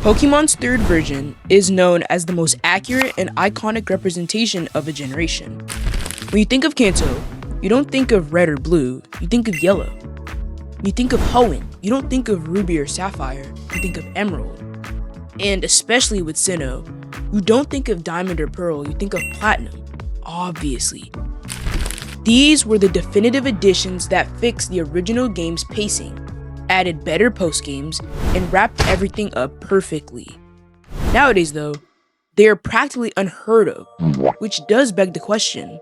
Pokemon's third version is known as the most accurate and iconic representation of a generation. When you think of Kanto, you don't think of red or blue, you think of yellow. When you think of Hoenn, you don't think of ruby or sapphire, you think of emerald. And especially with Sinnoh, you don't think of diamond or pearl, you think of platinum, obviously. These were the definitive additions that fixed the original game's pacing, added better post-games, and wrapped everything up perfectly. Nowadays though, they are practically unheard of, which does beg the question,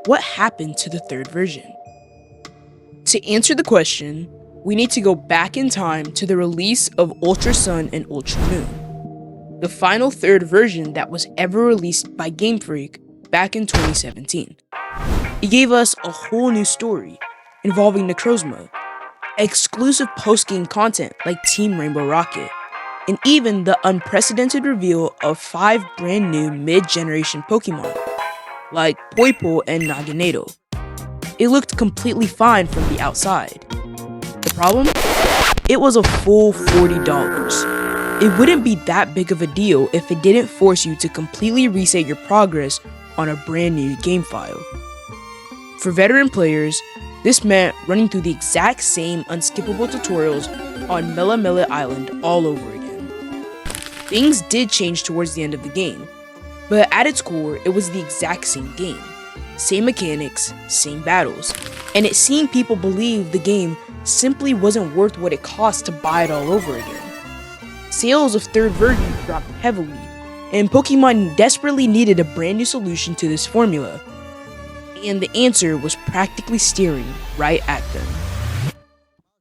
what happened to the third version? To answer the question, we need to go back in time to the release of Ultra Sun and Ultra Moon, the final third version that was ever released by Game Freak back in 2017. It gave us a whole new story involving Necrozma, exclusive post-game content like Team Rainbow Rocket, and even the unprecedented reveal of 5 brand new mid-generation Pokemon, like Poipole and Naganadel. It looked completely fine from the outside. The problem? It was a full $40. It wouldn't be that big of a deal if it didn't force you to completely reset your progress on a brand new game file. For veteran players, this meant running through the exact same unskippable tutorials on Melamela Island all over again. Things did change towards the end of the game, but at its core, it was the exact same game. Same mechanics, same battles, and it seemed people believed the game simply wasn't worth what it cost to buy it all over again. Sales of third version dropped heavily, and Pokemon desperately needed a brand new solution to this formula. And the answer was practically staring right at them.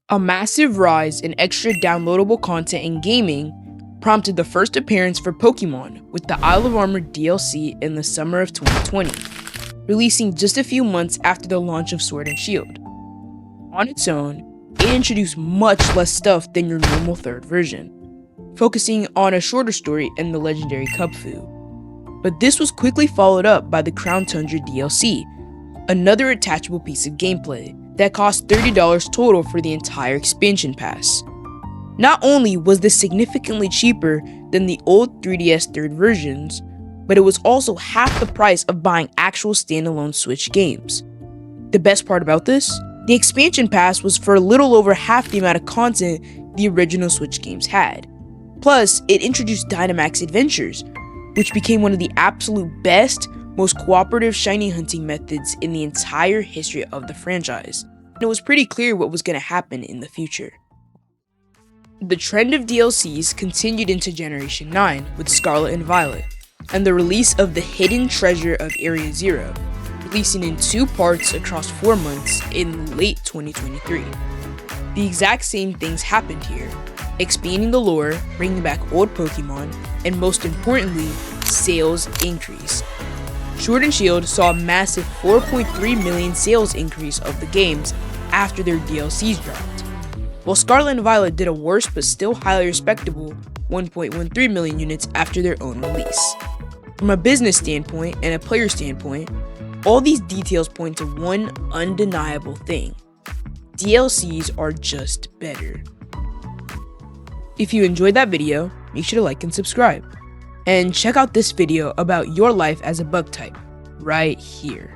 A massive rise in extra downloadable content in gaming prompted the first appearance for Pokemon with the Isle of Armor DLC in the summer of 2020, releasing just a few months after the launch of Sword and Shield. On its own, it introduced much less stuff than your normal third version, focusing on a shorter story and the legendary Kubfu. But this was quickly followed up by the Crown Tundra DLC, another attachable piece of gameplay that cost $30 total for the entire expansion pass. Not only was this significantly cheaper than the old 3DS third versions, but it was also half the price of buying actual standalone Switch games. The best part about this? The expansion pass was for a little over half the amount of content the original Switch games had. Plus, it introduced Dynamax Adventures, which became one of the absolute best, most cooperative shiny hunting methods in the entire history of the franchise, and it was pretty clear what was going to happen in the future. The trend of DLCs continued into Generation 9 with Scarlet and Violet, and the release of the Hidden Treasure of Area Zero, releasing in 2 parts across 4 months in late 2023. The exact same things happened here, expanding the lore, bringing back old Pokemon, and most importantly, sales increased. Sword and Shield saw a massive 4.3 million sales increase of the games after their DLCs dropped, while Scarlet and Violet did a worse but still highly respectable 1.13 million units after their own release. From a business standpoint and a player standpoint, all these details point to one undeniable thing: DLCs are just better. If you enjoyed that video, make sure to like and subscribe. And check out this video about your life as a bug type, right here.